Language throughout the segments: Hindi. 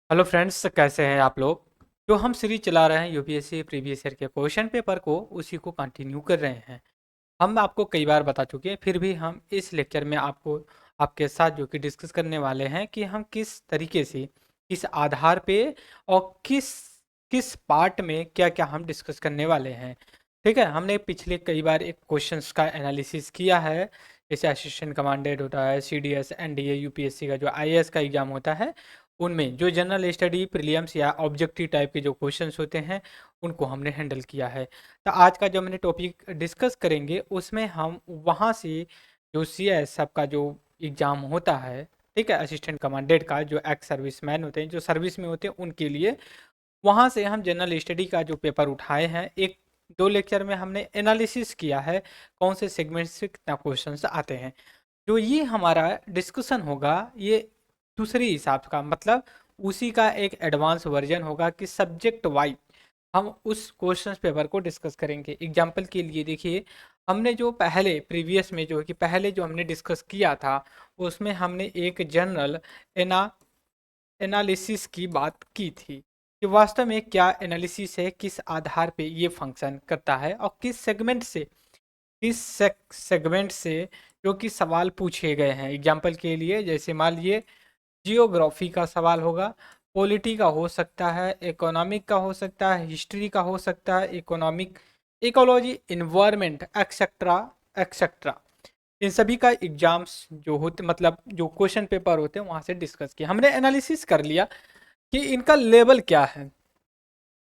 हेलो फ्रेंड्स, कैसे हैं आप लोग। जो हम सीरीज चला रहे हैं यूपीएससी प्रीवियस ईयर के क्वेश्चन पेपर को, उसी को कंटिन्यू कर रहे हैं। हम आपको कई बार बता चुके हैं, फिर भी हम इस लेक्चर में आपको आपके साथ जो कि डिस्कस करने वाले हैं कि हम किस तरीके से, किस आधार पे और किस किस पार्ट में क्या क्या हम डिस्कस करने वाले हैं। ठीक है, हमने पिछले कई बार एक क्वेश्चंस का एनालिसिस किया है। जैसे असिस्टेंट कमांडेंट होता है, सीडीएस एनडीए यूपीएससी का जो आईएएस का एग्जाम होता है, उनमें जो जनरल स्टडी प्रीलिम्स या ऑब्जेक्टिव टाइप के जो क्वेश्चंस होते हैं, उनको हमने हैंडल किया है। तो आज का जो मैंने टॉपिक डिस्कस करेंगे, उसमें हम वहाँ से जो सीएसएफ का जो एग्ज़ाम होता है, ठीक है, असिस्टेंट कमांडेंट का, जो एक्स सर्विस मैन होते हैं, जो सर्विस में होते हैं, उनके लिए वहाँ से हम जनरल स्टडी का जो पेपर उठाए हैं। एक दो लेक्चर में हमने एनालिसिस किया है कौन से सेगमेंट से कितना क्वेश्चन आते हैं। जो ये हमारा डिस्कशन होगा, ये दूसरी हिसाब का, मतलब उसी का एक एडवांस वर्जन होगा कि सब्जेक्ट वाइज हम उस क्वेश्चन पेपर को डिस्कस करेंगे। एग्जाम्पल के लिए देखिए, हमने जो पहले प्रीवियस में जो कि पहले जो हमने डिस्कस किया था, उसमें हमने एक जनरल एना एनालिसिस की बात की थी कि वास्तव में क्या एनालिसिस है, किस आधार पे ये फंक्शन करता है और किस सेगमेंट से जो कि सवाल पूछे गए हैं। एग्जाम्पल के लिए जैसे मान लीजिए जियोग्राफी का सवाल होगा, पॉलिटी का हो सकता है, इकोनॉमिक का हो सकता है, हिस्ट्री का हो सकता है, economic, ecology, environment, etcetera etcetera. इन सभी का एग्जाम्स जो होते, मतलब जो क्वेश्चन पेपर होते हैं, वहाँ से डिस्कस किया हमने, एनालिसिस कर लिया कि इनका लेवल क्या है।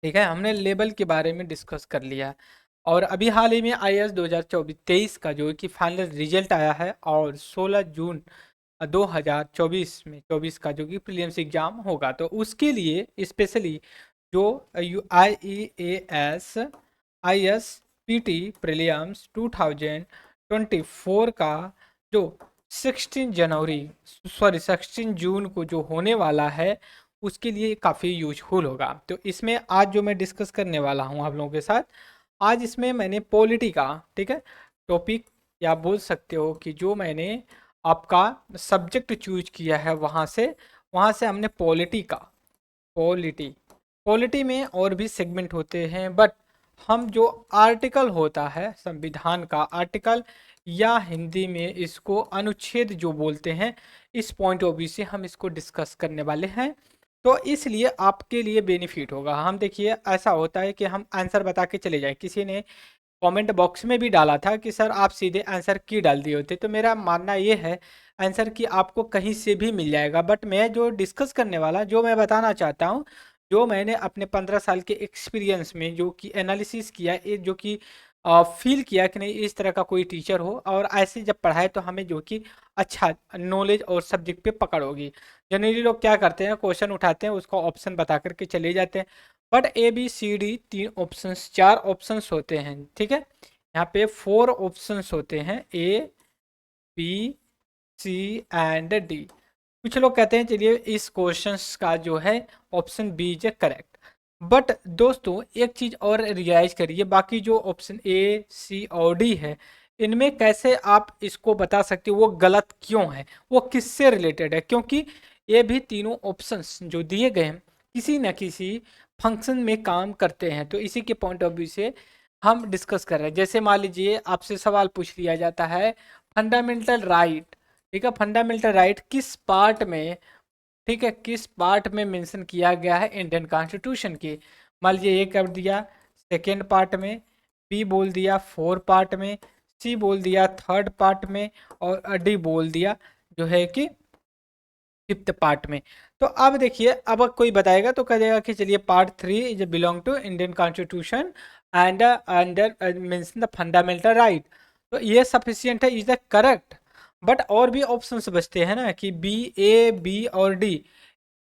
ठीक है, हमने लेवल के बारे में डिस्कस कर लिया। और अभी हाल ही में आईएएस 2024-23 का जो कि फाइनल रिजल्ट आया है, और 16 जून 2024 में 24 का जो कि प्रीलिम्स एग्जाम होगा, तो उसके लिए स्पेशली जो I E S I S P T prelims 2024 का जो 16 जनवरी, सॉरी 16 जून को जो होने वाला है, उसके लिए काफ़ी यूजफुल होगा। तो इसमें आज जो मैं डिस्कस करने वाला हूँ आप लोगों के साथ, आज इसमें मैंने पॉलिटी का, ठीक है, टॉपिक, या बोल सकते हो कि जो मैंने आपका सब्जेक्ट चूज किया है, वहाँ से हमने पॉलिटी पॉलिटी में और भी सेगमेंट होते हैं, बट हम जो आर्टिकल होता है संविधान का आर्टिकल, या हिंदी में इसको अनुच्छेद जो बोलते हैं, इस पॉइंट ऑफ व्यू से हम इसको डिस्कस करने वाले हैं। तो इसलिए आपके लिए बेनिफिट होगा। हम देखिए, ऐसा होता है कि हम आंसर बता के चले जाए, किसी ने कमेंट बॉक्स में भी डाला था कि सर आप सीधे आंसर की डाल दिए होते, तो मेरा मानना ये है आंसर की आपको कहीं से भी मिल जाएगा, बट मैं जो डिस्कस करने वाला, जो मैं बताना चाहता हूँ, जो मैंने अपने 15 साल के एक्सपीरियंस में जो कि एनालिसिस किया, ये जो कि फील किया कि नहीं, इस तरह का कोई टीचर हो और ऐसे जब पढ़ाए तो हमें जो कि अच्छा नॉलेज और सब्जेक्ट पे पकड़ होगी। जनरली लोग क्या करते हैं, क्वेश्चन उठाते हैं, उसको ऑप्शन बता करके चले जाते हैं, but A B C D तीन ऑप्शंस, चार ऑप्शंस होते हैं। ठीक है, यहाँ पे 4 ऑप्शंस होते हैं, A B C and D. कुछ लोग कहते हैं चलिए इस क्वेश्चंस का जो है option B is correct, but दोस्तों एक चीज और रियलाइज करिए, बाकी जो ऑप्शन ए सी और डी है, इनमें कैसे आप इसको बता सकते हो वो गलत क्यों है, वो किससे रिलेटेड है, क्योंकि ये भी तीनों ऑप्शंस जो दिए गए हैं, किसी न किसी फंक्शन में काम करते हैं। तो इसी के पॉइंट ऑफ व्यू से हम डिस्कस कर रहे हैं। जैसे मान लीजिए आपसे सवाल पूछ लिया जाता है, फंडामेंटल राइट, ठीक है, फंडामेंटल राइट किस पार्ट में, ठीक है, किस पार्ट में मेंशन किया गया है इंडियन कॉन्स्टिट्यूशन के। मान लीजिए ये कर दिया सेकेंड पार्ट में, बी बोल दिया 4 पार्ट में, सी बोल दिया 3rd पार्ट में, और डी बोल दिया जो है कि 5th पार्ट में। तो अब देखिए, अब कोई बताएगा तो कहेगा कि चलिए part 3 is belong to Indian constitution and under mention the fundamental right, तो ये सफिशियंट है, इज द करेक्ट। बट और भी ऑप्शंस बचते हैं ना, कि बी, ए बी और डी।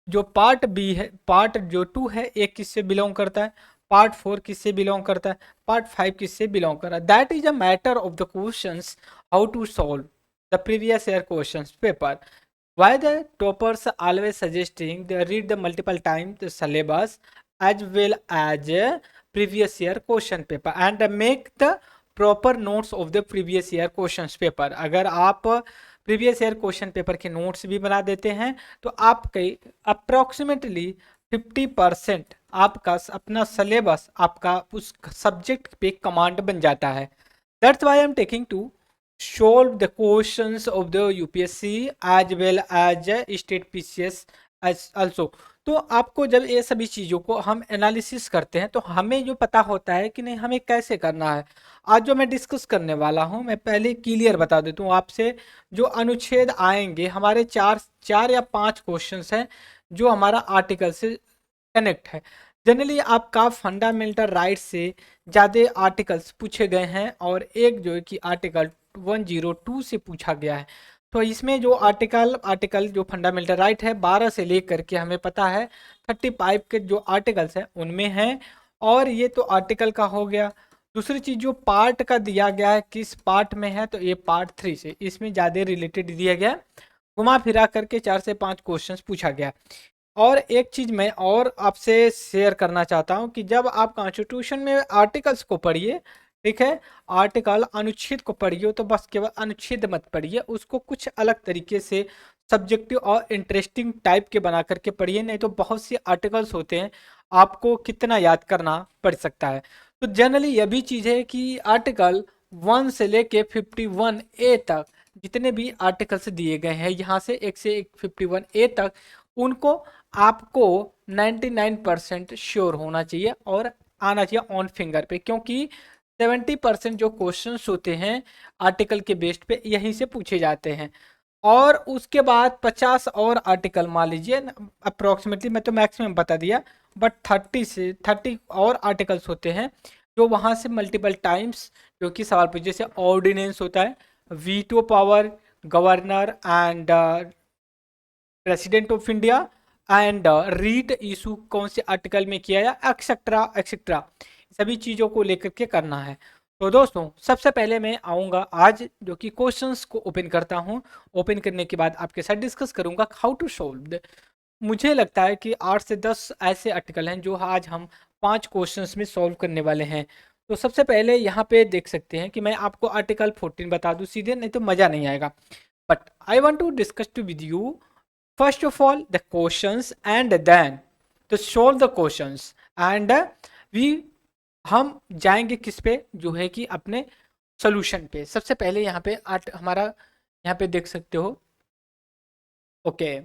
जो पार्ट बी है, पार्ट जो 2 है, एक किससे बिलोंग करता है, पार्ट 4 किससे बिलोंग करता है, पार्ट 5 किससे बिलोंग कर रहा है। That is a matter of the questions, how to solve the previous year questions paper. Why the toppers always suggesting they read the multiple times the syllabus as well as previous year question paper and make the proper notes of the previous year questions paper। अगर आप प्रीवियस ईयर क्वेश्चन पेपर के नोट्स भी बना देते हैं। तो आपके अप्रोक्सीमेटली 50% आपका अपना सिलेबस आपका उस सब्जेक्ट पे कमांड बन जाता है। That's why I am taking to solve the questions of the UPSC as well as state PCS as also। तो आपको जब ये सभी चीज़ों को हम एनालिसिस करते हैं तो हमें जो पता होता है कि नहीं हमें कैसे करना है। आज जो मैं डिस्कस करने वाला हूँ, मैं पहले क्लियर बता देता हूँ आपसे। जो अनुच्छेद आएंगे हमारे चार या 5 क्वेश्चंस हैं जो हमारा आर्टिकल से कनेक्ट है। जनरली आपका फंडामेंटल राइट से ज़्यादा आर्टिकल्स पूछे गए हैं और एक जो है कि आर्टिकल 102 से पूछा गया है। तो इसमें जो आर्टिकल जो फंडामेंटल राइट है 12 से लेकर के हमें पता है 35 के जो आर्टिकल्स हैं उनमें हैं। और ये तो आर्टिकल का हो गया। दूसरी चीज़ जो पार्ट का दिया गया है किस पार्ट में है, तो ये पार्ट 3 से, इसमें ज़्यादा रिलेटेड दिया गया है। घुमा फिरा करके 4 से 5 क्वेश्चंस पूछा गया। और एक चीज़ मैं और आपसे शेयर करना चाहता हूं कि जब आप कॉन्स्टिट्यूशन में आर्टिकल्स को पढ़िए, ठीक है, आर्टिकल अनुच्छेद को पढ़िए तो बस केवल अनुच्छेद मत पढ़िए, उसको कुछ अलग तरीके से सब्जेक्टिव और इंटरेस्टिंग टाइप के बना करके पढ़िए। नहीं तो बहुत से आर्टिकल्स होते हैं, आपको कितना याद करना पड़ सकता है। तो जनरली यह भी चीज़ है कि आर्टिकल 1 से लेके 51A तक जितने भी आर्टिकल्स दिए गए हैं यहाँ से 1 से 51A तक, उनको आपको 99% श्योर होना चाहिए और आना चाहिए ऑन फिंगर पे, क्योंकि 70% जो क्वेश्चंस होते हैं आर्टिकल के बेस्ड पे यहीं से पूछे जाते हैं। और उसके बाद 50 और आर्टिकल मान लीजिए अप्रोक्सीमेटली, मैं तो मैक्सिमम बता दिया, बट 30 और आर्टिकल्स होते हैं जो वहाँ से मल्टीपल टाइम्स जो कि सवाल पूछे, जैसे ऑर्डिनेंस होता है, veto power, governor and president of India and writ issue कौन से आर्टिकल में किया या एक्सेट्रा एक्सेट्रा, सभी चीज़ों को लेकर के करना है। तो दोस्तों सबसे पहले मैं आऊँगा आज जो कि क्वेश्चंस को ओपन करता हूँ। ओपन करने के बाद आपके साथ डिस्कस करूँगा हाउ टू सोल्व। मुझे लगता है कि 8 से 10 ऐसे आर्टिकल हैं जो आज हम 5 क्वेश्चंस में सॉल्व करने वाले हैं। तो सबसे पहले यहाँ पे देख सकते हैं कि मैं आपको आर्टिकल 14 बता दूँ सीधे, नहीं तो मज़ा नहीं आएगा। But I want to discuss to with you first of all the questions and then to solve the questions and we हम जाएंगे किस पे, जो है कि अपने सॉल्यूशन पे। सबसे पहले यहाँ पे हमारा यहाँ पे देख सकते हो, ओके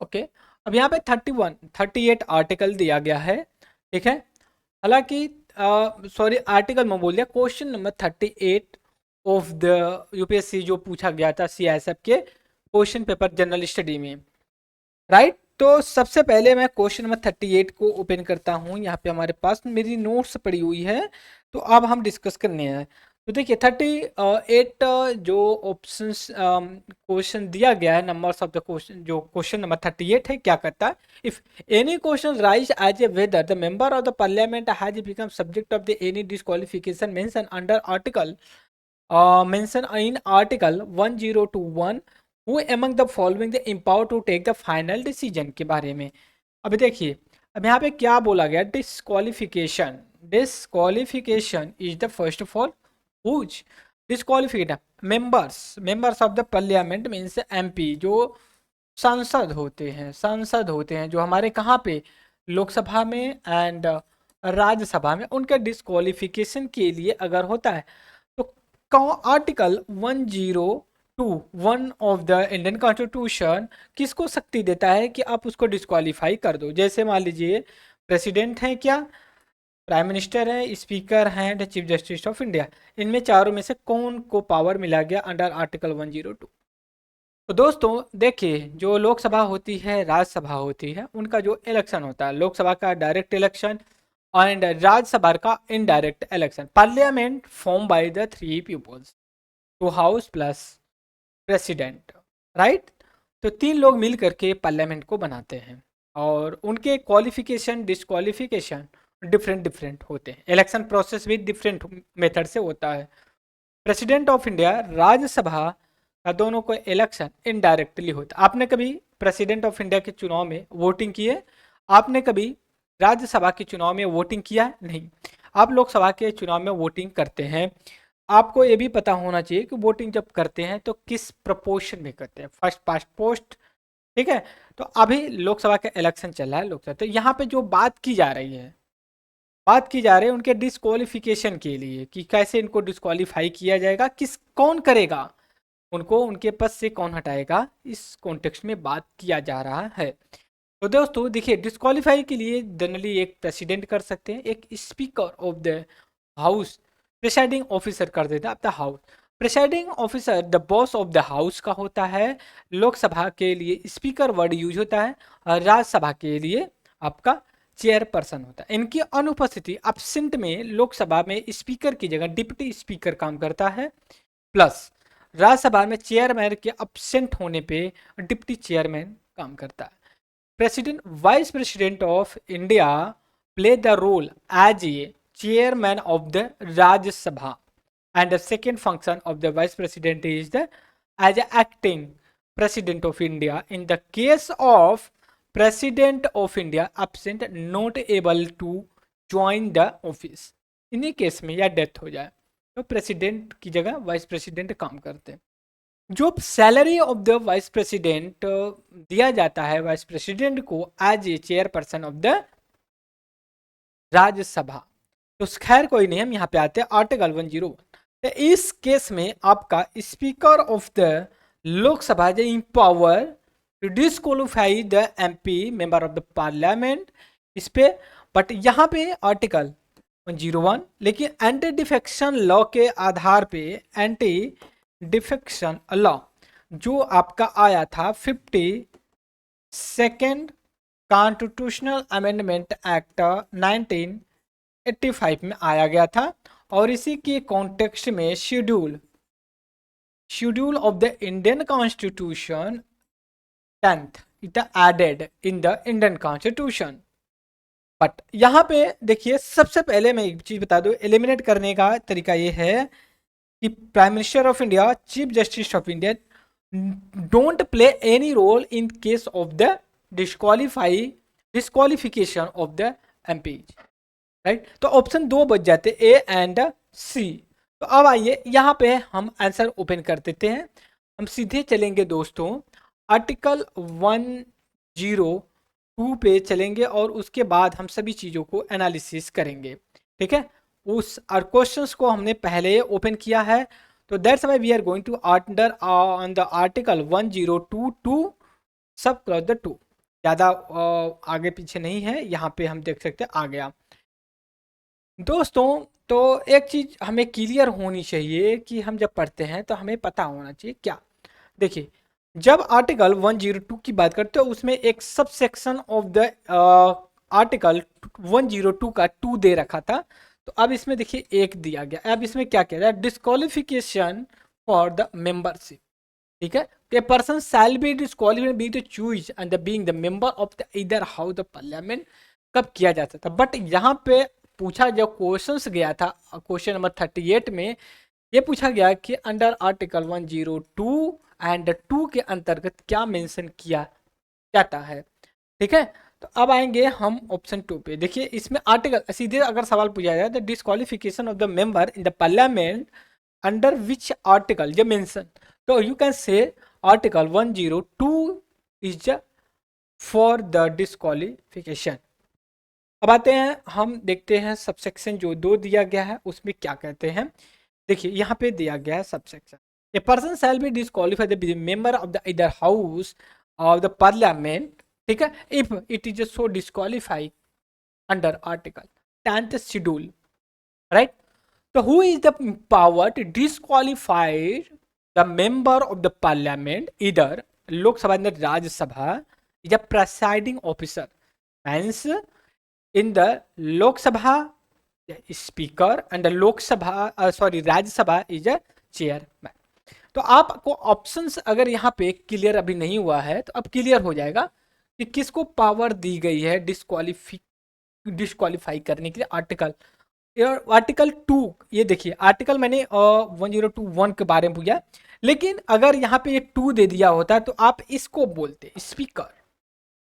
ओके। अब यहाँ पे 38 आर्टिकल दिया गया है, ठीक है। हालांकि सॉरी आर्टिकल में बोल दिया, question number 38 of the UPSC जो पूछा गया था सीआईएसएफ के क्वेश्चन पेपर जनरल स्टडी में, राइट। तो सबसे पहले मैं क्वेश्चन नंबर 38 को ओपन करता हूँ। यहाँ पे हमारे पास मेरी नोट्स पड़ी हुई है, तो अब हम डिस्कस करने हैं। तो देखिए 38 जो ऑप्शंस क्वेश्चन दिया गया है, नंबर्स ऑफ द क्वेश्चन, जो क्वेश्चन नंबर 38 है क्या करता है, if any question rise as a whether the member of the parliament has become subject of the any disqualification mention under article mention in article 1021 who among the following the empower to take the final decision के बारे में। अब देखिए, अब यहाँ पे क्या बोला गया, disqualification. Disqualification is the first of all whose disqualificate members of the parliament means MP, जो सांसद होते हैं जो हमारे कहाँ पे लोकसभा में एंड राज्यसभा में, उनके डिस्क्वालिफिकेशन के लिए अगर होता है तो article 1021 of the Indian constitution किसको शक्ति देता है कि आप उसको डिस्क्वालीफाई कर दो। जैसे मान लीजिए प्रेसिडेंट है, क्या प्राइम मिनिस्टर है, स्पीकर हैं, चीफ जस्टिस ऑफ इंडिया, इनमें चारों में से कौन को पावर मिला गया अंडर आर्टिकल 102। तो दोस्तों देखिए, जो लोकसभा होती है, राज्यसभा होती है, उनका जो इलेक्शन होता है, लोकसभा का डायरेक्ट इलेक्शन एंड राज्यसभा का indirect election. Parliament form by the 3 peoples, 2 house plus president, right. तो 3 लोग मिल करके पार्लियामेंट को बनाते हैं और उनके क्वालिफिकेशन डिस्क्वालिफिकेशन डिफरेंट होते हैं। इलेक्शन प्रोसेस भी डिफरेंट मेथड से होता है। प्रेसिडेंट ऑफ इंडिया, राज्यसभा का दोनों को इलेक्शन इनडायरेक्टली होता है। आपने कभी प्रेसिडेंट ऑफ इंडिया के चुनाव में वोटिंग की है? आपने कभी राज्यसभा के चुनाव में वोटिंग किया? नहीं। आप लोकसभा के चुनाव में वोटिंग करते हैं। आपको ये भी पता होना चाहिए कि वोटिंग जब करते हैं तो किस प्रपोर्शन में करते हैं, फर्स्ट पास्ट पोस्ट। ठीक है, तो अभी लोकसभा का इलेक्शन चल रहा है, लोकसभा, तो यहाँ पे जो बात की जा रही है, बात की जा रही है उनके डिस्क्वालिफिकेशन के लिए कि कैसे इनको डिस्क्वालीफाई किया जाएगा, किस कौन करेगा उनको, उनके पद से कौन हटाएगा, इस कॉन्टेक्स्ट में बात किया जा रहा है। तो दोस्तों देखिए, डिस्क्वालीफाई के लिए जनरली एक प्रेसिडेंट कर सकते हैं, एक speaker of the house, presiding officer कर देता है of the house. Presiding officer the boss of the house का होता है। लोकसभा के लिए स्पीकर वर्ड यूज होता है, और राज्यसभा के लिए आपका चेयरपर्सन होता है। इनकी अनुपस्थिति एब्सेंट में लोकसभा में स्पीकर की जगह डिप्टी स्पीकर काम करता है, प्लस राज्यसभा में चेयरमैन के एब्सेंट होने पे डिप्टी चेयरमैन काम करता है। President, Vice President of India play the role as a chairman of the Rajya Sabha, and the second function of the Vice President is the as a acting President of India. In the case of President of India absent, not able to join the office, इन्हीं केस में या डेथ हो जाए तो प्रेसिडेंट की जगह वाइस प्रेसिडेंट काम करते हैं। जो salary of the vice president दिया जाता है वाइस प्रेसिडेंट को as a chairperson of the Rajya Sabha, तो खैर कोई नहीं, हम यहाँ पे आते हैं आर्टिकल 101। तो इस केस में आपका speaker of the Lok Sabha is empower to disqualify the MP member of the parliament इस पे, बट यहाँ पे आर्टिकल 101, लेकिन एंटी डिफेक्शन लॉ के आधार पे एंटी डिफेक्शन लॉ जो आपका आया था 52nd कॉन्स्टिट्यूशनल अमेंडमेंट एक्ट 1985 में आया गया था, और इसी के कॉन्टेक्स्ट में schedule of the Indian constitution 10th it added in the Indian constitution. But यहाँ पे देखिए, सबसे पहले मैं एक चीज बता दूं, एलिमिनेट करने का तरीका ये है कि prime minister of India, chief justice of India don't play any role in case of the disqualification of the MP, right. तो ऑप्शन 2 बच जाते, ए एंड सी। तो अब आइए यहाँ पे हम आंसर ओपन कर देते हैं, हम सीधे चलेंगे दोस्तों आर्टिकल 102 पे चलेंगे, और उसके बाद हम सभी चीज़ों को एनालिसिस करेंगे, ठीक है। उस क्वेश्चंस को हमने पहले ओपन किया है, तो that's why we are going to under on the article 102 sub clause the 2, ज़्यादा आगे पीछे नहीं है, यहाँ पे हम देख सकते हैं आ गया दोस्तों। तो एक चीज़ हमें क्लियर होनी चाहिए कि हम जब पढ़ते हैं तो हमें पता होना चाहिए क्या। देखिए, जब आर्टिकल 102 की बात करते हो उसमें एक sub section of the article 102 का 2 दे रखा था, तो अब इसमें देखिए 1 दिया गया। अब इसमें क्या कह रहा है, डिस्क्वालिफिकेशन फॉर द मेंबरशिप, ठीक है। ए person shall be disqualified be the choose and the being the member of the either house the parliament, कब किया जा सकता। बट यहाँ पे पूछा, जब क्वेश्चंस गया था क्वेश्चन नंबर 38 में, ये पूछा गया कि अंडर आर्टिकल 102 एंड 2 के अंतर्गत क्या मेंशन किया जाता है, ठीक है। तो अब आएंगे हम ऑप्शन 2 पे। देखिए, इसमें आर्टिकल सीधे अगर सवाल पूछा जाए, the disqualification of the member in the parliament under which article ये मेंशन, तो you can say article 102 is for the disqualification. अब आते हैं, हम देखते हैं सबसेक्शन जो 2 दिया गया है उसमें क्या कहते हैं। देखिए, यहाँ पे दिया गया है subsection, a person shall be disqualified the member of the either house of the parliament, ठीक है, if it is so disqualified under article 10th schedule, right. तो who is the power to disqualified the member of the parliament, इधर Lok Sabha and Rajya Sabha, is a presiding officer, means in the Lok Sabha speaker and Lok Sabha Rajya Sabha is a chairman. तो आपको ऑप्शंस अगर यहाँ पे क्लियर अभी नहीं हुआ है तो अब क्लियर हो जाएगा कि किसको पावर दी गई है डिस्क्वालीफाई करने के लिए। आर्टिकल 2, ये देखिए आर्टिकल मैंने 1021 के बारे में पूछा, लेकिन अगर यहाँ पे ये 2 दे दिया होता तो आप इसको बोलते स्पीकर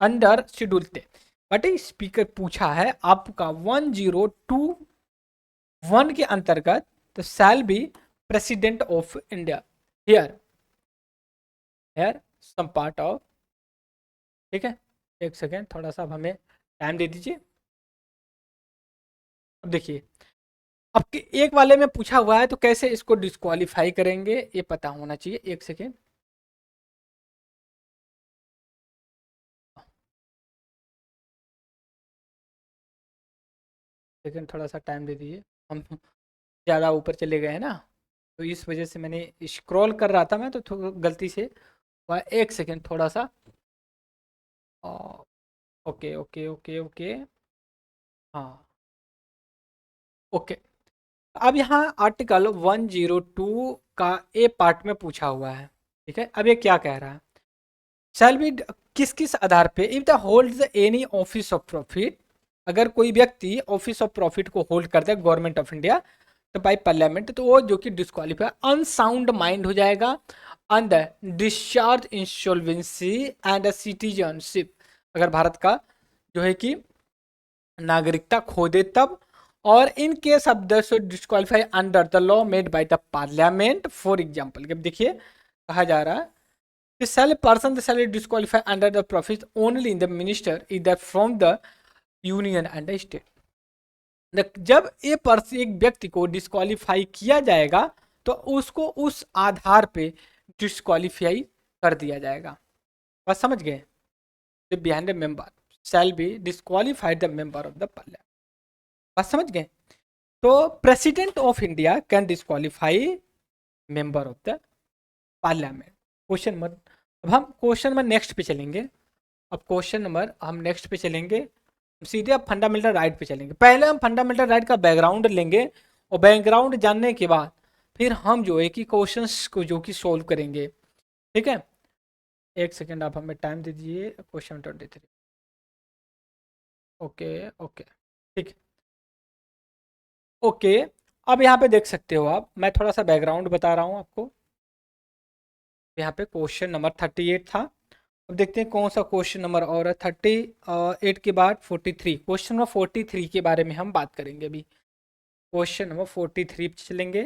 अंडर शेड्यूल थे, बट स्पीकर पूछा है आपका 1021 के अंतर्गत, तो shall be president of India here here some part of, ठीक है। एक सेकेंड, थोड़ा सा अब हमें टाइम दे दीजिए। अब देखिए, अब एक वाले में पूछा हुआ है तो कैसे इसको डिस्क्वालीफाई करेंगे ये पता होना चाहिए। एक सेकेंड, सेकेंड थोड़ा सा टाइम दे दीजिए। हम ज़्यादा ऊपर चले गए हैं ना, तो इस वजह से मैंने स्क्रॉल कर रहा था मैं, तो गलती से हुआ। एक सेकेंड थोड़ा सा। ओके ओके ओके ओके, हाँ ओके। अब यहाँ आर्टिकल 102 का ए पार्ट में पूछा हुआ है, ठीक है। अब ये क्या कह रहा है, शैल बी, किस किस आधार पे, if the hold any office of profit, अगर कोई व्यक्ति ऑफिस ऑफ प्रॉफिट को होल्ड करता है गवर्नमेंट ऑफ इंडिया तो बाई पार्लियामेंट, तो वो जो कि डिस्क्वालीफाई अनसाउंड माइंड हो जाएगा, and discharge insolvency and citizenship, अगर भारत का जो है कि नागरिकता खो दे तब, और इन case of the disqualify under the law made by the parliament. For example, देखिए कहा जा रहा है shall a person shall disqualify under the profit only in the minister either from the union and the state। जब ये एक व्यक्ति को डिस्क्वालीफाई किया जाएगा तो उसको उस आधार पे डिस्क्वालीफाई कर दिया जाएगा। बस समझ गए, behind the member shall be disqualified the member of the parliament. बस समझ गए, तो president of India can disqualify member of the parliament. Question number, अब हम क्वेश्चन नंबर नेक्स्ट पे चलेंगे। अब क्वेश्चन नंबर हम नेक्स्ट पे चलेंगे, सीधे अब फंडामेंटल राइट पे चलेंगे। पहले हम फंडामेंटल राइट का बैकग्राउंड लेंगे, और बैकग्राउंड जानने के बाद फिर हम जो है कि क्वेश्चंस को जो कि सोल्व करेंगे, ठीक है। एक सेकेंड आप हमें टाइम दे दीजिए। क्वेश्चन 23, ओके ओके, ठीक, ओके। अब यहाँ पे देख सकते हो आप, मैं थोड़ा सा बैकग्राउंड बता रहा हूँ आपको। यहाँ पे क्वेश्चन नंबर 38 था। अब देखते हैं कौन सा क्वेश्चन नंबर और है। 38 के बाद 43, क्वेश्चन नंबर 43 के बारे में हम बात करेंगे अभी। क्वेश्चन नंबर 43 पे चलेंगे,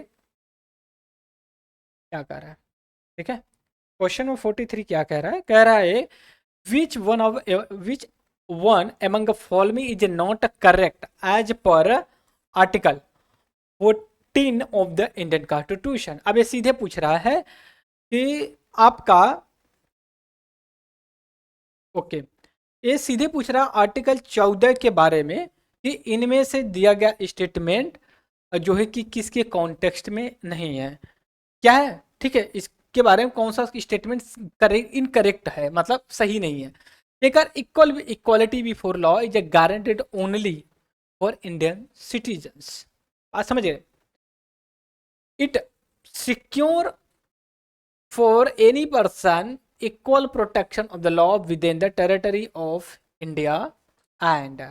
क्या कह रहा है, ठीक है। क्वेश्चन नंबर 43 क्या कह रहा है, which one among following is not correct as per article 14 of the Indian constitution. अब ये सीधे पूछ रहा है कि आपका, ओके, ये सीधे पूछ रहा है आर्टिकल 14 के बारे में कि इनमें से दिया गया स्टेटमेंट जो है कि किसके कॉन्टेक्स्ट में नहीं है, क्या है, ठीक है। इसके बारे में कौन सा स्टेटमेंट इनकरेक्ट है, मतलब सही नहीं है। एक equality before law is a guaranteed only for Indian citizens. आप समझ रहे, it secure for any person equal protection of the law within the territory of India, and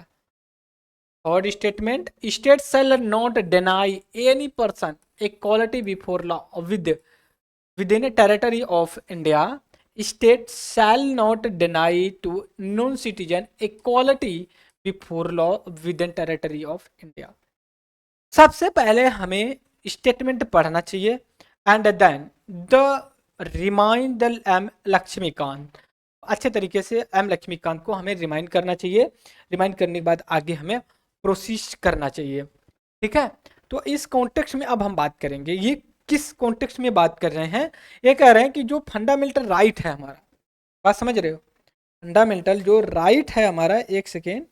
third statement, state shall not deny any person equality before law within a territory of India. State shall not deny to non-citizen equality before law within territory of India। सबसे पहले हमें स्टेटमेंट पढ़ना चाहिए, and then the remind the M Laxmikanth, अच्छे तरीके से एम लक्ष्मीकांत को हमें रिमाइंड करना चाहिए। रिमाइंड करने के बाद आगे हमें प्रोसीड करना चाहिए, ठीक है। तो इस कॉन्टेक्स्ट में अब हम बात करेंगे, ये किस कॉन्टेक्स्ट में बात कर रहे हैं। ये कह रहे हैं कि जो फंडामेंटल राइट है हमारा, बात समझ रहे हो, फंडामेंटल जो राइट है हमारा, एक सेकेंड,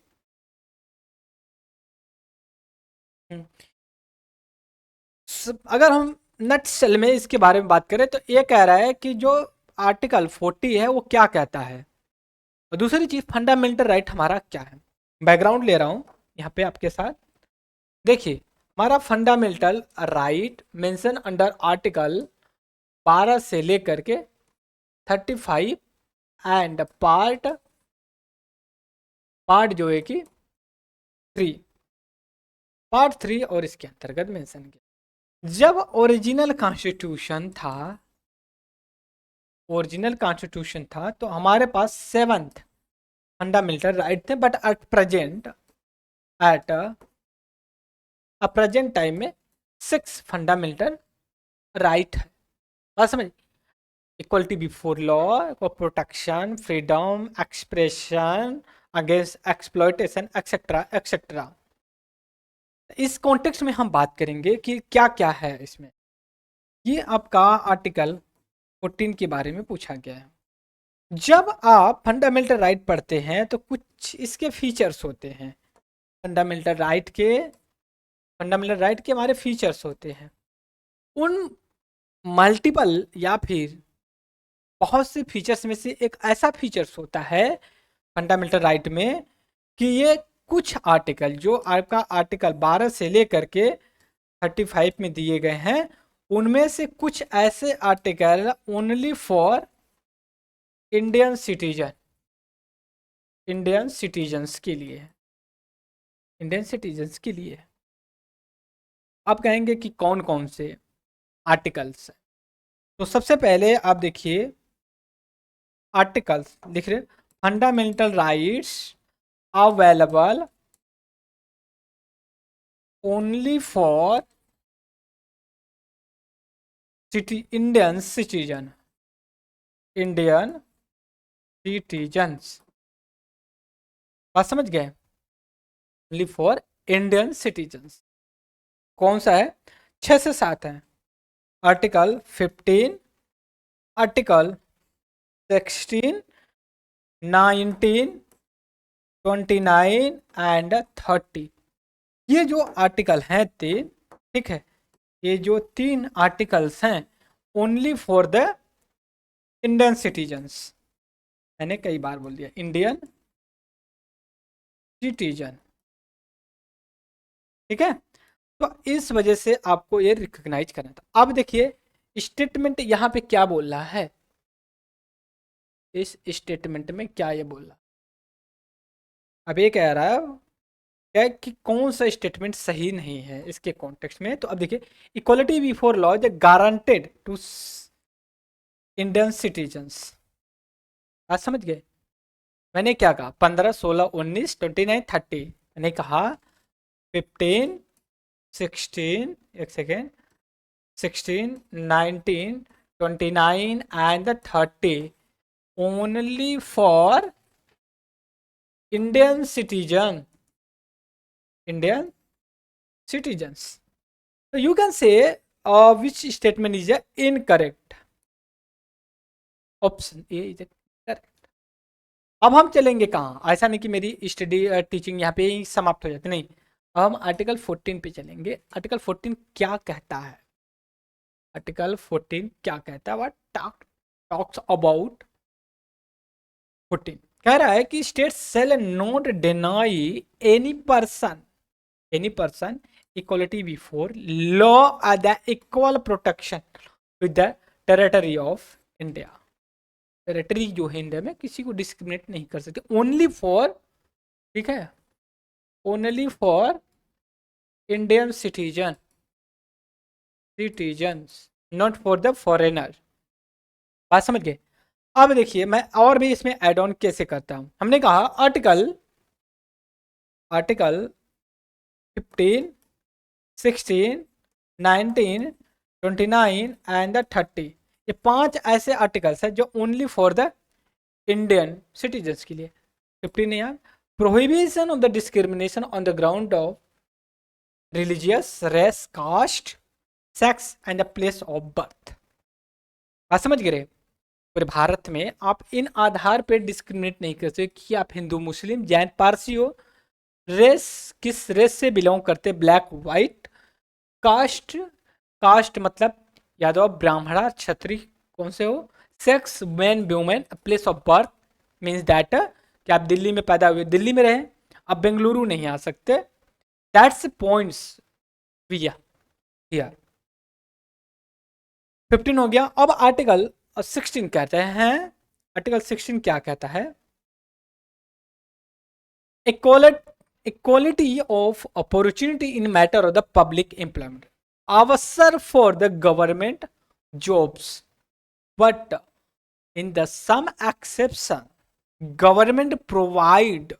अगर हम नट सेल में इसके बारे में बात करें तो ये कह रहा है कि जो आर्टिकल 40 है वो क्या कहता है, और दूसरी चीज फंडामेंटल राइट हमारा क्या है। बैकग्राउंड ले रहा हूं यहाँ पे आपके साथ, देखिए हमारा fundamental right mention under article 12 से लेकर के 35 एंड पार्ट पार्ट जो है कि 3, पार्ट 3 और इसके अंतर्गत मेंशन किया। जब ओरिजिनल कॉन्स्टिट्यूशन था तो हमारे पास 7th फंडामेंटल राइट थे, बट एट प्रेजेंट टाइम में 6 फंडामेंटल राइट है। बात समझ, equality before law, protection, freedom, expression against exploitation, etcetera etcetera. इस कॉन्टेक्स्ट में हम बात करेंगे कि क्या क्या है इसमें। ये आपका आर्टिकल 14 के बारे में पूछा गया है। जब आप फंडामेंटल राइट पढ़ते हैं तो कुछ इसके फीचर्स होते हैं। फंडामेंटल राइट के हमारे फीचर्स होते हैं। उन मल्टीपल या फिर बहुत से फीचर्स में से एक ऐसा फीचर्स होता है फंडामेंटल राइट में कि ये कुछ आर्टिकल जो आपका आर्टिकल 12 से लेकर के 35 में दिए गए हैं, उनमें से कुछ ऐसे article only for Indian citizens के लिए है। इंडियन सिटीजन्स के लिए है। आप कहेंगे कि कौन कौन से आर्टिकल्स हैं। तो सबसे पहले आप देखिए आर्टिकल्स लिख रहे, fundamental rights available only for Indian citizens. बात समझ गए, ओनली फॉर इंडियन सिटीजन्स। कौन सा है? 6 से 7 है। Article 15, article 16, 19, 29 and 30। ये जो आर्टिकल हैं 3, ठीक है, ये जो 3 आर्टिकल्स हैं only for the Indian citizens. मैंने कई बार बोल दिया इंडियन सिटीजन, ठीक है। तो इस वजह से आपको ये रिकॉग्नाइज करना था। अब देखिए स्टेटमेंट यहाँ पे क्या बोल रहा है, इस स्टेटमेंट में क्या ये बोल रहा है। अब ये कह रहा है क्या कि कौन सा स्टेटमेंट सही नहीं है इसके कॉन्टेक्स्ट में। तो अब देखिए equality before law is guaranteed to Indian citizens. आज समझ गए मैंने क्या कहा? 15, 16, 19, 29, 30। मैंने कहा 15, 16, एक second, 16, 19, 29 and 30 only for Indian citizens. So you can say which statement is incorrect. Option A is correct. अब हम चलेंगे कहाँ? ऐसा नहीं कि मेरी स्टडी टीचिंग यहाँ पे ही समाप्त हो जाती, नहीं। अब हम आर्टिकल 14 पे चलेंगे। आर्टिकल 14 क्या कहता है? आर्टिकल 14 क्या कहता है? व्हाट टॉक्स अबाउट 14 कह रहा है कि state shall not deny any person equality before law at the equal protection with the territory of India। Territory जो है इंडिया में किसी को डिस्क्रिमिनेट नहीं कर सकते, ओनली फॉर, ठीक है, only for Indian citizens, not for the foreigner. बात समझ गए? अब देखिए मैं और भी इसमें एड ऑन कैसे करता हूं। हमने कहा आर्टिकल 15, 16, 19, 29 एंड 30, ये 5 ऐसे आर्टिकल्स हैं जो only for the Indian citizens के लिए। 15 यार, prohibition of the discrimination on the ground of religious, race, caste, sex and the place of birth. बात समझ गए? पूरे भारत में आप इन आधार पर डिस्क्रिमिनेट नहीं कर सकते कि आप हिंदू, मुस्लिम, जैन, पारसी हो, रेस किस रेस से बिलोंग करते, ब्लैक, व्हाइट, कास्ट मतलब यादव, ब्राह्मणा, क्षत्रिय कौन से हो, sex man women, place of birth means that कि आप दिल्ली में पैदा हुए दिल्ली में रहे, आप बेंगलुरु नहीं आ सकते। That's points here. 15 हो गया। अब आर्टिकल 16 कहते हैं, आर्टिकल 16 क्या कहता है? Equality of opportunity in matter of the public employment, अवसर for the government jobs, but in the some exception government provide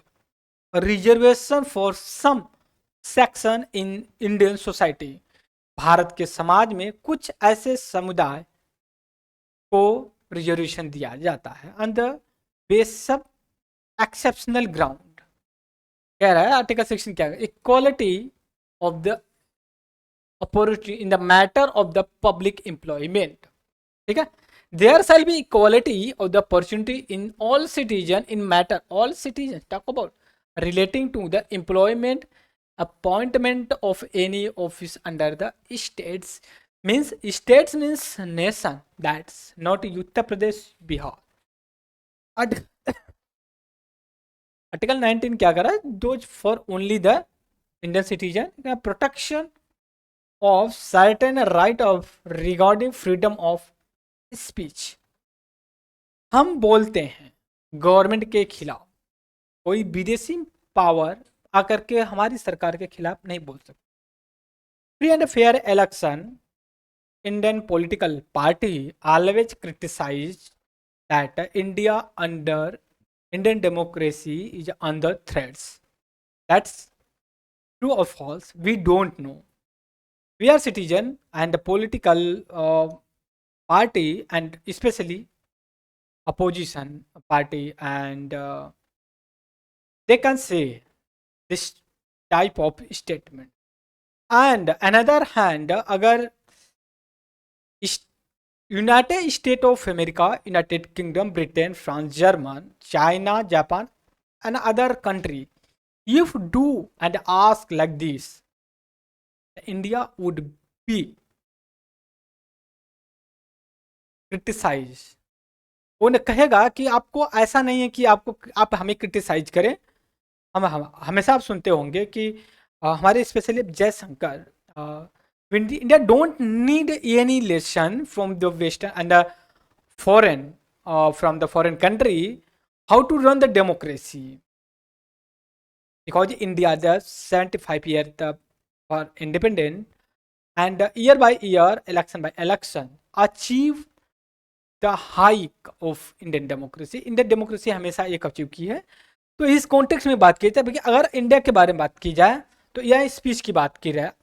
reservation for some section in Indian society. Bharat के समाज में कुछ ऐसे समुदाय को रिजर्वेशन दिया जाता है on the base of exceptional ground. कह रहा है आर्टिकल 16 क्या, equality of the opportunity in the matter of the public employment. ठीक है, there shall be equality of the opportunity in all citizen in matter, all citizen talk about relating to the employment appointment of any office under the states, means nation, that's not Uttar Pradesh, Bihar. Article 19 क्या कर रहा है, those for only the Indian citizen protection of certain right of regarding freedom of speech. हम बोलते हैं गवर्नमेंट के खिलाफ, कोई विदेशी पावर आकर के हमारी सरकार के खिलाफ नहीं बोल सकते। Free and fair election, Indian political party always criticise that India under Indian democracy is under threats. That's true और false, we don't know. We are citizen and political party and specially opposition party and they can say this type of statement. And another hand, अगर United state of America, United kingdom, Britain, France, German, China, Japan and other country if do and ask like this, India would be criticized। वो ने कहेगा कि आपको ऐसा नहीं है कि आप हमें क्रिटिसाइज करें। हम हमेशा आप सुनते होंगे कि हमारे specially Jaishankar, India don't need any lesson from the western and foreign, from the foreign country how to run the democracy, because India the 75 year for independent and year by year, election by election achieve the hike of Indian democracy. Indian democracy हमेशा एक अचीव की है। तो इस कॉन्टेक्स्ट में बात की जाए, अगर इंडिया के बारे में बात की जाए तो यह स्पीच की बात की रहा है।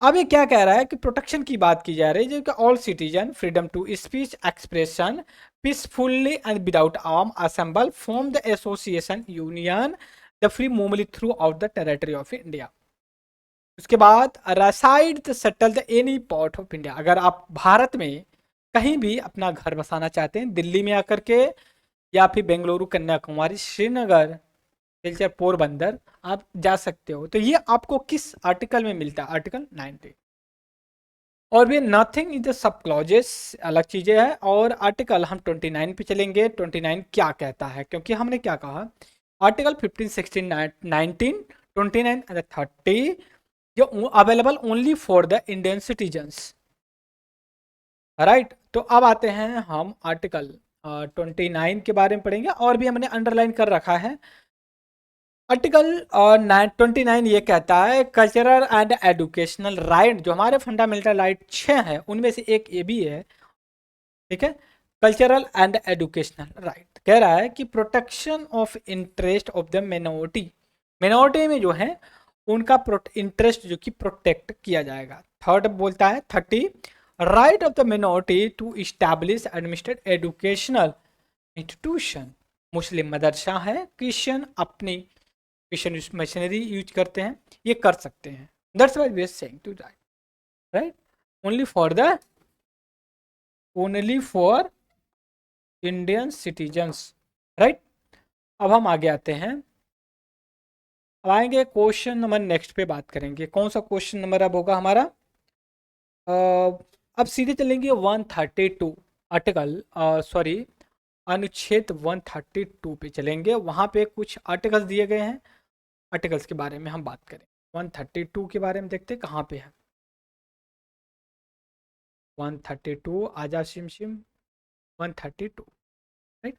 अब ये क्या कह रहा है कि प्रोटेक्शन की बात की जा रही है, जो कि all citizen freedom to speech expression peacefully and without arm assemble form the association union the free movement throughout the territory of India. उसके बाद reside the settle the any part of India, अगर आप भारत में कहीं भी अपना घर बसाना चाहते हैं, दिल्ली में आकर के या फिर बेंगलुरु, कन्याकुमारी, श्रीनगर, सिलचर, पोरबंदर आप जा सकते हो। तो ये आपको किस आर्टिकल में मिलता है, आर्टिकल 90। और भी nothing is the sub clauses, अलग चीजें हैं। और आर्टिकल हम 29 पे चलेंगे। 29 क्या कहता है, क्योंकि हमने क्या कहा आर्टिकल 15, 16, 19, 29 एंड 30 जो available only for the Indian citizens, right. तो अब आते हैं हम आर्टिकल 29 के बारे में पढ़ेंगे, और भी हमने अंडरलाइन कर रखा है। आर्टिकल 29 ये कहता है कल्चरल एंड एजुकेशनल राइट, जो हमारे फंडामेंटल राइट 6 हैं उनमें से एक ये भी है, ठीक है। कल्चरल एंड एजुकेशनल राइट कह रहा है कि protection of interest of the minority, minority में जो है उनका इंटरेस्ट जो कि प्रोटेक्ट किया जाएगा। थर्ड बोलता है 30, right of the minority to establish administrate educational institution, Muslim मदरसा है, क्रिश्चियन अपनी क्रिश्चियन मशीनरी यूज करते हैं, ये कर सकते हैं। That's why we are saying to right, right, only for Indian citizens, right. अब हम आगे आते हैं, अब आएंगे क्वेश्चन नंबर नेक्स्ट पे बात करेंगे। कौन सा क्वेश्चन नंबर अब होगा हमारा, अब सीधे चलेंगे 132 आर्टिकल, सॉरी अनुच्छेद 132 पे चलेंगे। वहाँ पे कुछ आर्टिकल्स दिए गए हैं, आर्टिकल्स के बारे में हम बात करें। 132 के बारे में देखते हैं कहाँ पे है। 132 आजा सिम 132, राइट,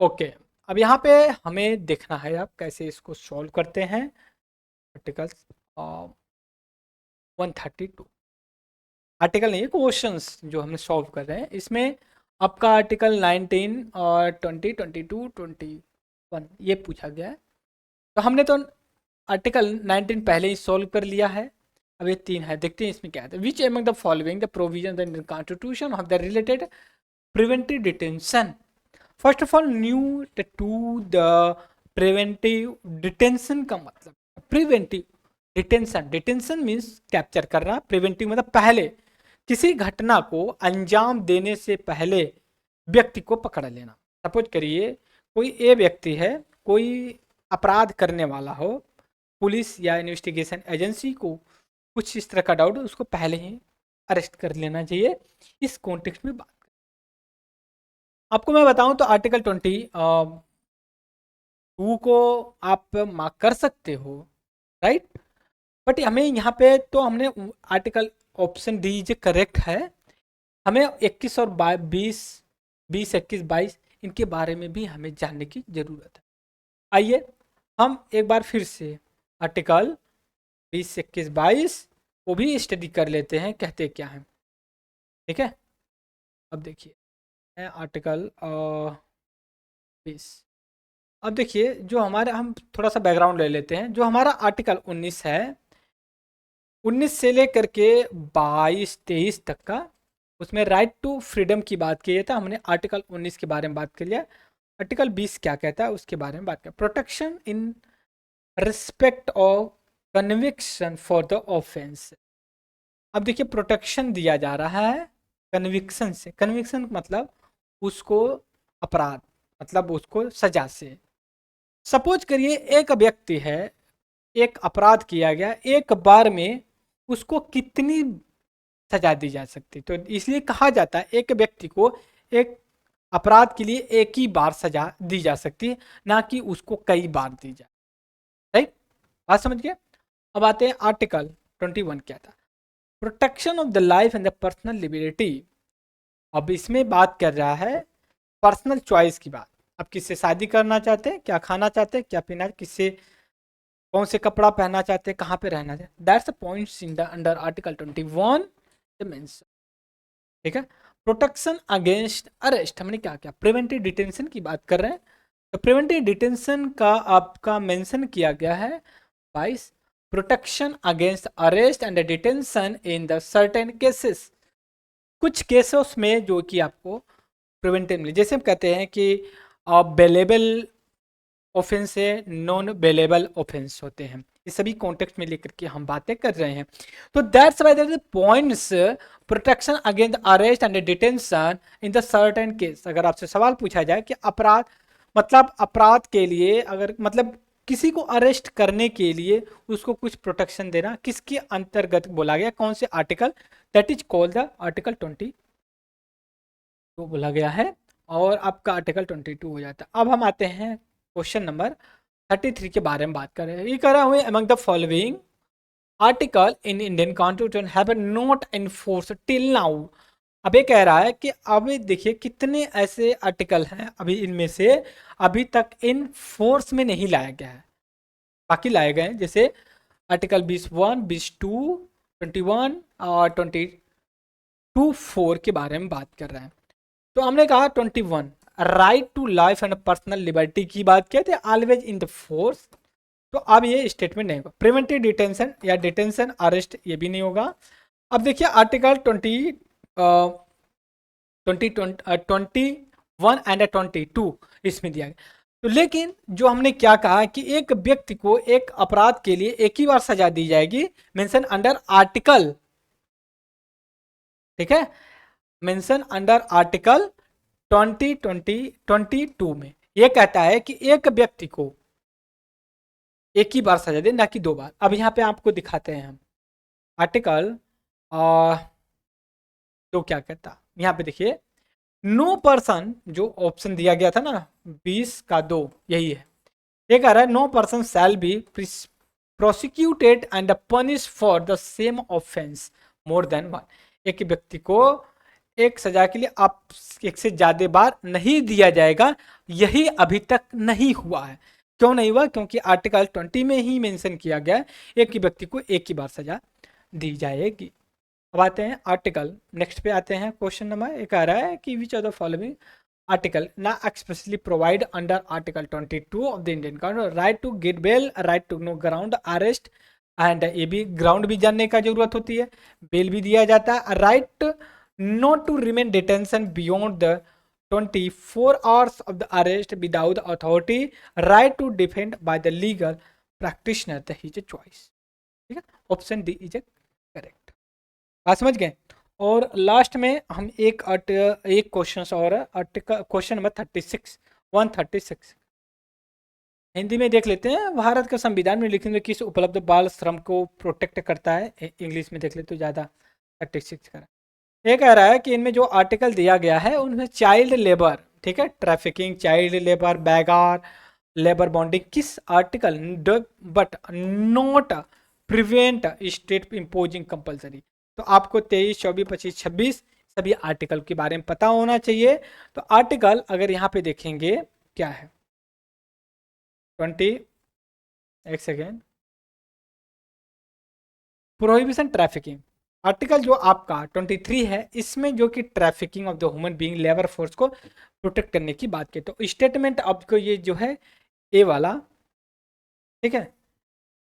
ओके। अब यहाँ पे हमें देखना है आप कैसे इसको सॉल्व करते हैं। आर्टिकल्स 132 आर्टिकल नहीं है, क्वेश्चंस जो हमने सॉल्व कर रहे हैं। इसमें आपका आर्टिकल 19 और 20, 22, 21 ये पूछा गया है। तो हमने तो आर्टिकल 19 पहले ही सॉल्व कर लिया है। अब ये 3 है, देखते हैं इसमें क्या है। Which among the following the provision the Indian constitution of the related preventive detention. First of all new to the preventive detention का मतलब preventive detention, detention means capture करना, प्रिवेंटिव मतलब पहले, किसी घटना को अंजाम देने से पहले व्यक्ति को पकड़ लेना। सपोज करिए कोई ए व्यक्ति है, कोई अपराध करने वाला हो, पुलिस या इन्वेस्टिगेशन एजेंसी को कुछ इस तरह का डाउट, उसको पहले ही अरेस्ट कर लेना चाहिए। इस कॉन्टेक्स्ट में बात आपको मैं बताऊं तो आर्टिकल 22 को आप मार्क कर सकते हो, राइट। बट हमें यहाँ पे तो हमने आर्टिकल ऑप्शन डी जो करेक्ट है, हमें 21 और 20, 20, 21, 22 इनके बारे में भी हमें जानने की ज़रूरत है। आइए हम एक बार फिर से आर्टिकल 20, 21, 22 को भी स्टडी कर लेते हैं, कहते क्या हैं, ठीक है। अब देखिए आर्टिकल 20, अब देखिए जो हमारे, हम थोड़ा सा बैकग्राउंड ले लेते हैं। जो हमारा आर्टिकल 19 है, 19 से लेकर के 22, 23 तक का, उसमें राइट टू फ्रीडम की बात की था। हमने आर्टिकल 19 के बारे में बात कर लिया। आर्टिकल 20 क्या कहता है उसके बारे में बात कर, protection in respect of conviction for the offence. अब देखिए प्रोटेक्शन दिया जा रहा है कन्विक्शन से, कन्विक्शन मतलब उसको अपराध, मतलब उसको सजा से। सपोज करिए एक व्यक्ति है, एक अपराध किया गया, एक बार में उसको कितनी सजा दी जा सकती, तो इसलिए कहा जाता है एक व्यक्ति को एक अपराध के लिए एक ही बार सजा दी जा सकती है, ना कि उसको कई बार दी जाए, राइट। बात समझ गए। अब आते हैं आर्टिकल 21 क्या था, protection of the life and the personal liberty. अब इसमें बात कर रहा है पर्सनल चॉइस की बात। अब किससे शादी करना चाहते हैं, क्या खाना चाहते हैं, क्या पीना, किससे कौन से कपड़ा पहनना चाहते हैं, कहाँ पे रहना चाहते, that's the points in the under article 21 mention, ठीक है। प्रोटेक्शन अगेंस्ट अरेस्ट, हमने क्या किया, प्रिवेंटिव डिटेंशन की बात कर रहे हैं। तो प्रिवेंटिव डिटेंशन का आपका मेंशन किया गया है 22, protection against arrest and detention in the certain cases, कुछ केसेस में जो कि आपको प्रिवेंटिव मिले, जैसे हम कहते हैं कि बेलेबल ऑफेंस है, नॉन बेलेबल ऑफेंस होते हैं, ये सभी कॉन्टेक्स्ट में लेकर के हम बातें कर रहे हैं। तो that's why that points protection against arrest and detention in the certain case. अगर आपसे सवाल पूछा जाए कि अपराध, मतलब अपराध के लिए अगर, मतलब किसी को अरेस्ट करने के लिए उसको कुछ प्रोटेक्शन देना, किसके अंतर्गत बोला गया, कौन से article, that is called the article 20 तो बोला गया है, और आपका आर्टिकल 22 हो जाता है। अब हम आते हैं क्वेश्चन नंबर 33 के बारे में बात कर रहे हैं। ये करा हुए among the following article in Indian constitution have not enforce till now. अब ये कह रहा है कि अभी देखिए कितने ऐसे आर्टिकल हैं अभी इनमें से अभी तक इन फोर्स में नहीं लाया गया है, बाकी लाए गए हैं। जैसे आर्टिकल 21, 22, 21 और 22, 4 के बारे में बात कर रहे हैं। तो हमने कहा 21 right to life and personal liberty की बात किया थे, ऑलवेज इन द फोर्स। तो अब ये स्टेटमेंट नहीं होगा। प्रिवेंटिव डिटेंशन या डिटेंशन अरेस्ट ये भी नहीं होगा। अब देखिए आर्टिकल 21 एंड 22 इसमें दिया गया। तो लेकिन जो हमने क्या कहा कि एक व्यक्ति को एक अपराध के लिए एक ही बार सजा दी जाएगी, मेंशन अंडर आर्टिकल, ठीक है, मेंशन अंडर आर्टिकल 22 में यह कहता है कि एक व्यक्ति को एक ही बार सजा दे, ना कि 2 बार। अब यहाँ पे आपको दिखाते हैं हम आर्टिकल तो क्या कहता, यहाँ पे देखिए नो पर्सन, जो ऑप्शन दिया गया था ना 20 का 2 यही है, ये कह रहा है no person shall be prosecuted and punish for the same offence more than one. एक व्यक्ति को एक सजा के लिए आप एक से ज्यादा बार नहीं दिया जाएगा, यही अभी तक नहीं हुआ है। क्यों नहीं हुआ, क्योंकि आर्टिकल 20 में ही मेंशन किया गया है एक ही व्यक्ति को एक ही बार सजा दी जाएगी। अब आते हैं आर्टिकल नेक्स्ट पे आते हैं। क्वेश्चन नंबर एक आ रहा है कि which of the following article ना expressly provide under article 22 of the Indian code right to get bail, right to know ground arrest and ये भी ग्राउंड भी जानने का जरूरत होती है, बेल भी दिया जाता है, right not to remain detention beyond the 24 hours of the arrest without the authority, right to defend by the legal practitioner, the his choice। ठीक है, ऑप्शन डी इज करेक्ट। बात समझ गए। और लास्ट में हम एक क्वेश्चन और आर्टिकल क्वेश्चन नंबर 36 136 हिंदी में देख लेते हैं। भारत का संविधान में लिखित में किस उपलब्ध बाल श्रम को प्रोटेक्ट करता है, इंग्लिश में देख लेते तो ज़्यादा 36 का। ये कह रहा है कि इनमें जो आर्टिकल दिया गया है उनमें चाइल्ड लेबर, ठीक है, ट्रैफिकिंग, चाइल्ड लेबर, बैगार, लेबर बॉन्डिंग, किस article but not prevent state imposing compulsory. तो आपको 23, 24, 25, 26 सभी आर्टिकल के बारे में पता होना चाहिए। तो आर्टिकल अगर यहाँ पे देखेंगे क्या है, 20, एक सेकेंड, प्रोहिबिशन ट्रैफिकिंग आर्टिकल जो आपका 23 है, इसमें जो कि trafficking of the human being labour force को प्रोटेक्ट करने की बात की। तो स्टेटमेंट आपको ये जो है ए वाला, ठीक है,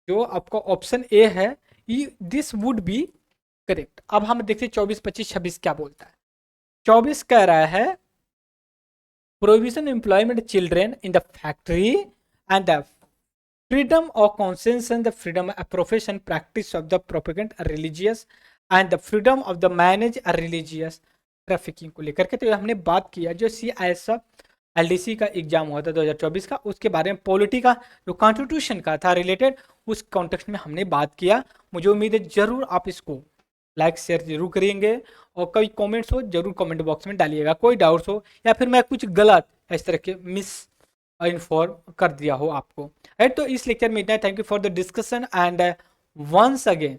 जो आपका ऑप्शन ए है, दिस वुड बी करेक्ट। अब हम देखते हैं 24, 25, 26 क्या बोलता है। 24 कह रहा है prohibition employment children in the factory and the freedom of conscience and the freedom of profession practice of the propaganda religious and the freedom of the manage a religious trafficking को लेकर के। तो हमने बात किया जो CISF LDC का एग्जाम हुआ था 2024 का, उसके बारे में पॉलिटी का जो कॉन्स्टिट्यूशन का था रिलेटेड, उस कॉन्टेक्स्ट में हमने बात किया। मुझे उम्मीद है जरूर आप इसको लाइक शेयर जरूर करेंगे और कोई कमेंट्स हो जरूर कमेंट बॉक्स में डालिएगा, कोई डाउट्स हो या फिर मैं कुछ गलत इस तरह के मिस इन्फॉर्म कर दिया हो आपको, राइट। तो इस लेक्चर में इतना। Thank you for the discussion and once again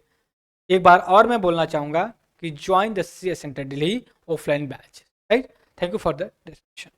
एक बार और मैं बोलना चाहूंगा कि join the CS centre Delhi offline batch, right. Thank you for the discussion.